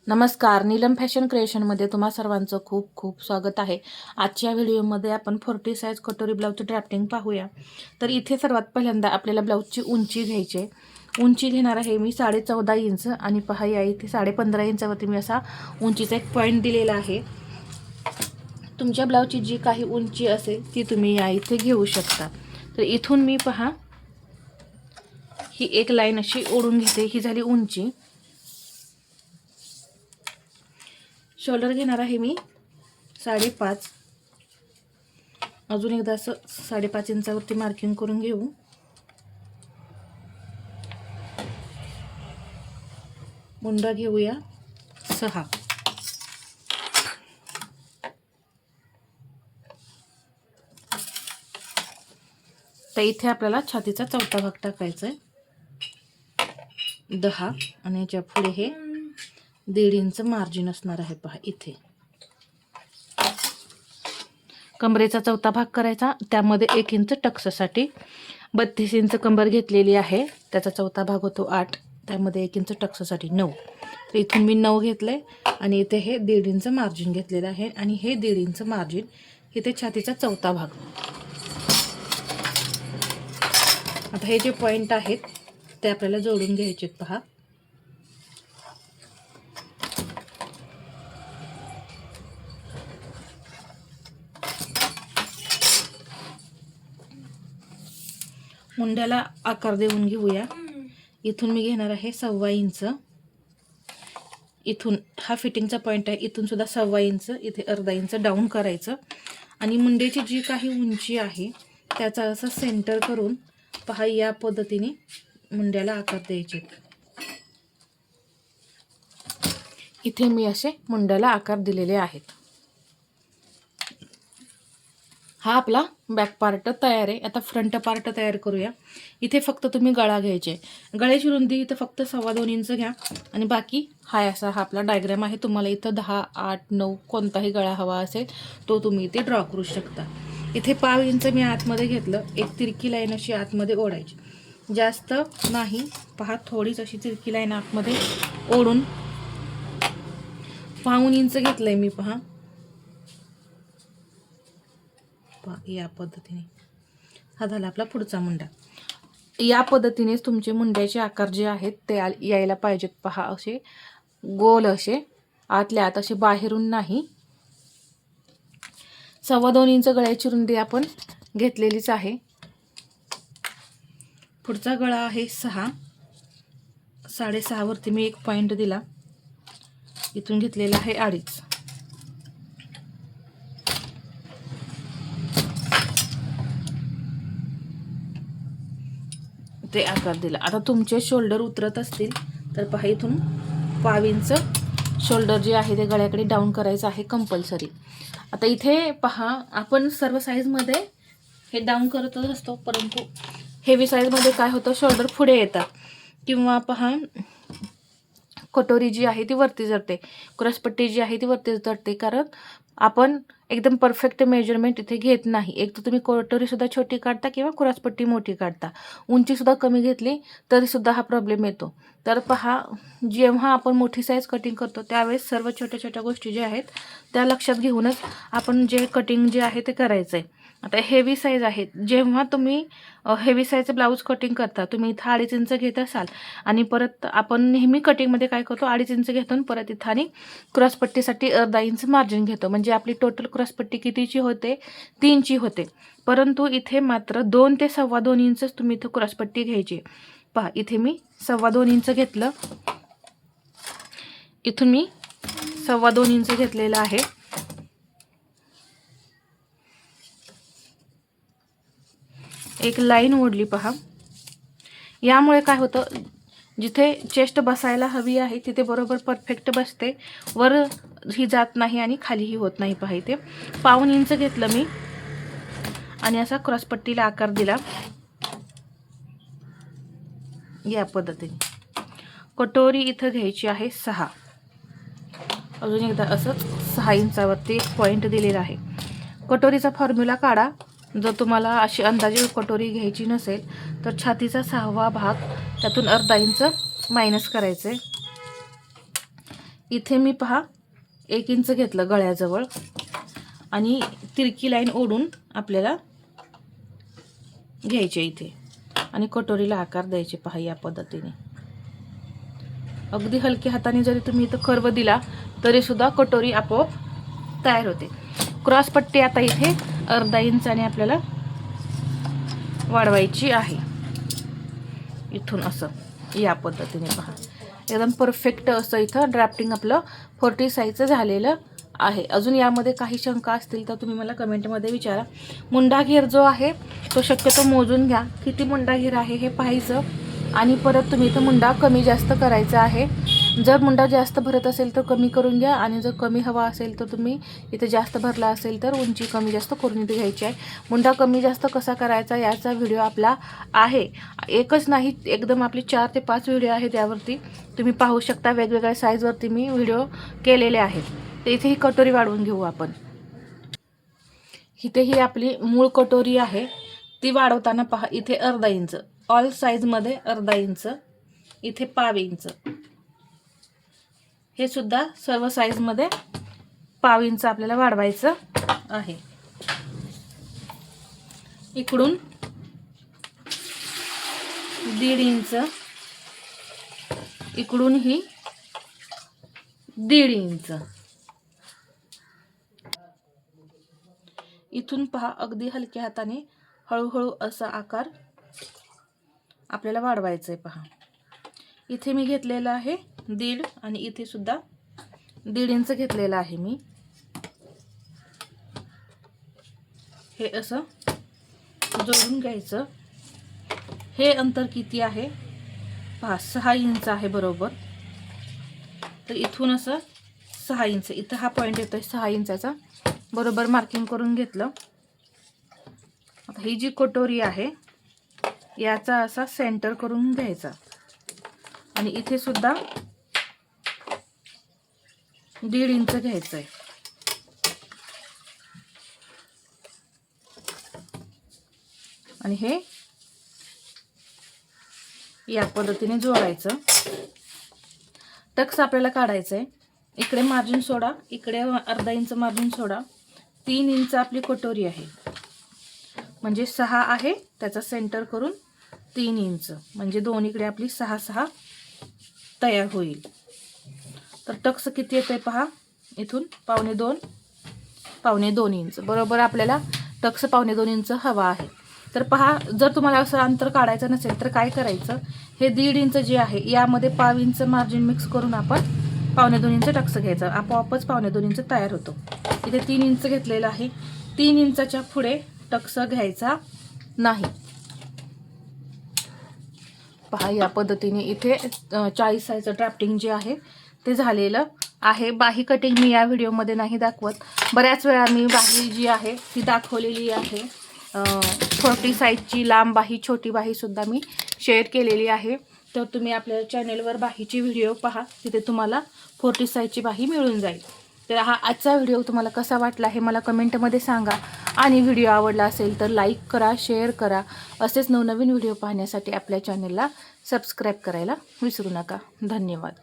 नमस्कार, नीलम फॅशन क्रिएशनमध्ये तुम्हा सर्वांचं खूप खूप स्वागत आहे. आजच्या व्हिडिओमध्ये आपण 40 साईज कटोरी ब्लाऊजचं ड्राफ्टिंग पाहूया. तर इथे सर्वात पहिल्यांदा आपल्याला ब्लाऊजची उंची घ्यायची आहे. उंची घेणार आहे मी 14.5 इंच आणि पहा या इथे 15.5 इंचावरती मी असा उंचीचा एक पॉईंट दिलेला आहे. तुमच्या ब्लाऊजची जी काही उंची असेल ती तुम्ही या इथे घेऊ शकता. तर इथून मी पहा ही एक लाईन अशी ओढून घेते. ही झाली उंची. शोल्डर घेणार आहे मी 5.5. अजून एकदा असं 5.5 इंचावरती मार्किंग करून घेऊ. मुंडा घेऊया 6. तर इथे आपल्याला छातीचा चौथा भाग टाकायचा आहे 10 आणि याच्या पुढे हे 1.5 इंच मार्जिन असणार आहे. पहा इथे कमरेचा चौथा भाग करायचा. त्यामध्ये 1 इंच टक्ससाठी 32 इंच कंबर घेतलेली आहे. त्याचा चौथा भाग होतो 8. त्यामध्ये 1 इंच टक्ससाठी 9. तर इथून मी 9 घेतलंय आणि इथे हे 1.5 इंच मार्जिन घेतलेलं आहे आणि हे 1.5 इंच मार्जिन इथे छातीचा चौथा भाग. आता हे जे पॉइंट आहेत ते आपल्याला जोडून घ्यायचे आहेत. पहा मुंड्याला आकार देऊन घेऊया. इथून मी घेणार आहे 1.25 इंच. इथून हा फिटिंगचा पॉईंट आहे. इथून सुद्धा 1.25 इंच, इथे अर्धा इंच डाऊन करायचं आणि मुंड्याची जी काही उंची आहे त्याचा असं सेंटर करून पहा या पद्धतीने मुंड्याला आकार द्यायचे. इथे मी असे मुंड्याला आकार दिलेले आहेत. हा आपला बॅक पार्ट तयार आहे. आता फ्रंट पार्ट तयार करूया. इथे फक्त तुम्ही गळा घ्यायचे. गळ्याची रुंदी इथं फक्त 2.25 इंच घ्या आणि बाकी असा हा आपला डायग्राम आहे. तुम्हाला इथं 10, 8, 9 कोणताही गळा हवा असेल तो तुम्ही इथे ड्रॉ करू शकता. इथे 1/2 इंच मी आतमध्ये घेतलं. एक तिरकी लाईन अशी आतमध्ये ओढायची, जास्त नाही. पहा थोडीच अशी तिरकी लाईन आतमध्ये ओढून 1/2 इंच घेतलंय मी. पहा या पद्धतीने हा झाला आपला पुढचा मुंडा. या पद्धतीनेच तुमचे मुंड्याचे आकार जे आहेत ते यायला पाहिजेत. पहा असे गोल, असे आतल्या आत, असे बाहेरून नाही. 2.25 इंच गळ्याची रुंदी आपण घेतलेलीच आहे. पुढचा गळा आहे 6. 6.5 वरती मी एक पॉइंट दिला. इथून घेतलेला आहे 2.5. ते आकार दिला. आता तुमचे शोल्डर उतरत असतील तर पहा इथून 1/2 इंच शोल्डर जे आहे ते गळ्याकडे डाऊन करायचं आहे कंपल्सरी. आता इथे पहा आपण सर्व साईजमध्ये हे डाऊन करतच असतो, परंतु हेवी साईजमध्ये काय होतं, शोल्डर पुढे येतात किंवा पहा कटोरी जी आहे ती वरती चढते, क्रॉसपट्टी जी आहे ती वरती चढते, कारण आपण एकदम परफेक्ट मेजरमेंट इथे घेत नाही. एक तर तुम्ही कटोरीसुद्धा छोटी काढता किंवा क्रॉसपट्टी मोठी काढता. उंचीसुद्धा कमी घेतली तरीसुद्धा हा प्रॉब्लेम येतो. तर पहा जेव्हा आपण मोठी साईज कटिंग करतो त्यावेळेस सर्व छोट्या छोट्या गोष्टी ज्या आहेत त्या लक्षात घेऊनच आपण जे कटिंग जे आहे ते करायचं आहे. आता हेवी साईज आहेत. जेव्हा तुम्ही हेवी साईजचं ब्लाऊज कटिंग करता तुम्ही इथं 2.5 इंच घेत असाल आणि परत आपण नेहमी कटिंगमध्ये काय करतो, 2.5 इंच घेतो आणि परत इथं आणि क्रॉसपट्टीसाठी अर्धा इंच मार्जिन घेतो. म्हणजे आपली टोटल क्रॉसपट्टी कितीची होते, 3ची होते. परंतु इथे मात्र 2 ते 2.25 इंचच तुम्ही इथं क्रॉसपट्टी घ्यायची. पहा इथे मी 2.25 इंच घेतलं. इथून मी 2.25 इंच घेतलेलं आहे. एक लाईन ओढली. पहा यामुळे काय होतं, जिथे चेस्ट बसायला हवी आहे तिथे बरोबर परफेक्ट बसते, वर ही जात नाही आणि खालीही होत नाही. पहा इथे 1/2 इंच घेतलं मी आणि असा क्रॉसपट्टीला आकार दिला या पद्धतीने. कटोरी इथं घ्यायची आहे 6. अजून एकदा असंच 6 इंचावरती एक पॉईंट दिलेला आहे. कटोरीचा फॉर्म्युला काढा. जर तुम्हाला अशी अंदाजे कटोरी घ्यायची नसेल तर छातीचा 6वा भाग त्यातून अर्धा इंच मायनस करायचे. इथे मी पहा 1 इंच घेतलं गळ्याजवळ आणि तिरकी लाईन ओढून आपल्याला घ्यायचे इथे आणि कटोरीला आकार द्यायचे पहा या पद्धतीने. अगदी हलक्या हाताने जरी तुम्ही इथं कर्व दिला तरी सुद्धा कटोरी आपोआप तयार होते. क्रॉस पट्टी आता इथे अर्धा इंचाने आपल्याला वाढवायची आहे. इथून असं या पद्धतीने पहा एकदम परफेक्ट असं इथं ड्राफ्टिंग आपलं 40 साईजचं झालेलं आहे. अजून यामध्ये काही शंका असतील तर तुम्ही मला कमेंटमध्ये विचारा. मुंडा घेर जो आहे तो शक्यतो मोजून घ्या, किती मुंडा घेर आहे हे पाहायचं आणि परत तुम्ही इथं मुंडा कमी जास्त करायचा आहे. जर मुंडा जास्त भरत असेल तर कमी करून घ्या आणि जर कमी हवा असेल तर तुम्ही इथे जास्त भरला असेल तर उंची कमी जास्त करून इथे घ्यायची आहे. मुंडा कमी जास्त कसा करायचा याचा व्हिडिओ आपला आहे. एकच नाही, एकदम आपली 4 ते 5 व्हिडिओ आहेत त्यावरती तुम्ही पाहू शकता. वेगवेगळ्या साईजवरती मी व्हिडिओ केलेले आहेत. तर इथे ही कटोरी वाढवून घेऊ आपण. इथे ही आपली मूळ कटोरी आहे ती वाढवताना पहा इथे अर्धा इंच, ऑल साईजमध्ये अर्धा इंच, इथे पाव इंच, हे सुद्धा सर्व साईजमध्ये पाव इंच आपल्याला वाढवायचं आहे. इकडून 1.5 इंच, इकडून ही 1.5 इंच. इथून पहा अगदी हलक्या हाताने हळूहळू असा आकार आपल्याला वाढवायचा आहे. पहा इथे मी घेतलेला आहे 1.5 आणि इथे सुद्धा 1.5 इंच घेतलेला आहे मी. हे असं जोडून घ्यायचं. हे अंतर किती आहे पहा 6 इंच आहे बरोबर. तर इथून असं 6 इंच, इथं हा पॉईंट येतोय 6 इंचाचा, बरोबर मार्किंग करून घेतलं. आता ही जी कटोरी आहे याचा असा सेंटर करून घ्यायचा आणि इथे सुद्धा 1.5 इंच घ्यायचं आहे. आणि हे या पद्धतीने जोडायचं. टक्स आपल्याला काढायचं आहे. इकडे मार्जिन सोडा, इकडे अर्धा इंच मार्जिन सोडा. 3 इंच आपली कटोरी आहे म्हणजे 6 आहे, त्याचा सेंटर करून 3 इंच म्हणजे दोन्हीकडे आपली 6 तयार होईल. तर टक्स किती येते पहा, इथून 1.25 इंच बरोबर आपल्याला टक्स 1.25 इंच हवा आहे. तर पहा जर तुम्हाला असं अंतर काढायचं नसेल तर काय करायचं, हे 1.5 इंच जे आहे यामध्ये पाव इंच मार्जिन मिक्स करून आपण 1.25 इंच टक्स घ्यायचं. आपोआपच 1.25 इंच तयार होतो. इथे 3 इंच घेतलेलं आहे. 3 इंचाच्या पुढे टक्स घ्यायचा नाही. पहा या पद्धतीने इथे 40 साईजचं ड्राफ्टिंग जे आहे ते झालेलं आहे. बाही कटिंग मी या व्हिडिओमध्ये नाही दाखवत. बऱ्याच वेळा मी बाही जी आहे ती दाखवलेली आहे. 40 साईजची लांब बाही, छोटी बाही सुद्धा मी शेअर केलेली आहे. तर तुम्ही आपल्या चॅनेलवर बाहीची व्हिडिओ पहा, तिथे तुम्हाला 40 साईजची बाही मिळून जाईल. तर हा आजचा व्हिडिओ तुम्हाला कसा वाटला हे मला कमेंटमध्ये सांगा आणि व्हिडिओ आवडला असेल तर लाईक करा, शेअर करा. असेच नवनवीन व्हिडिओ पाहण्यासाठी आपल्या चॅनेलला सबस्क्राईब करायला विसरू नका. धन्यवाद.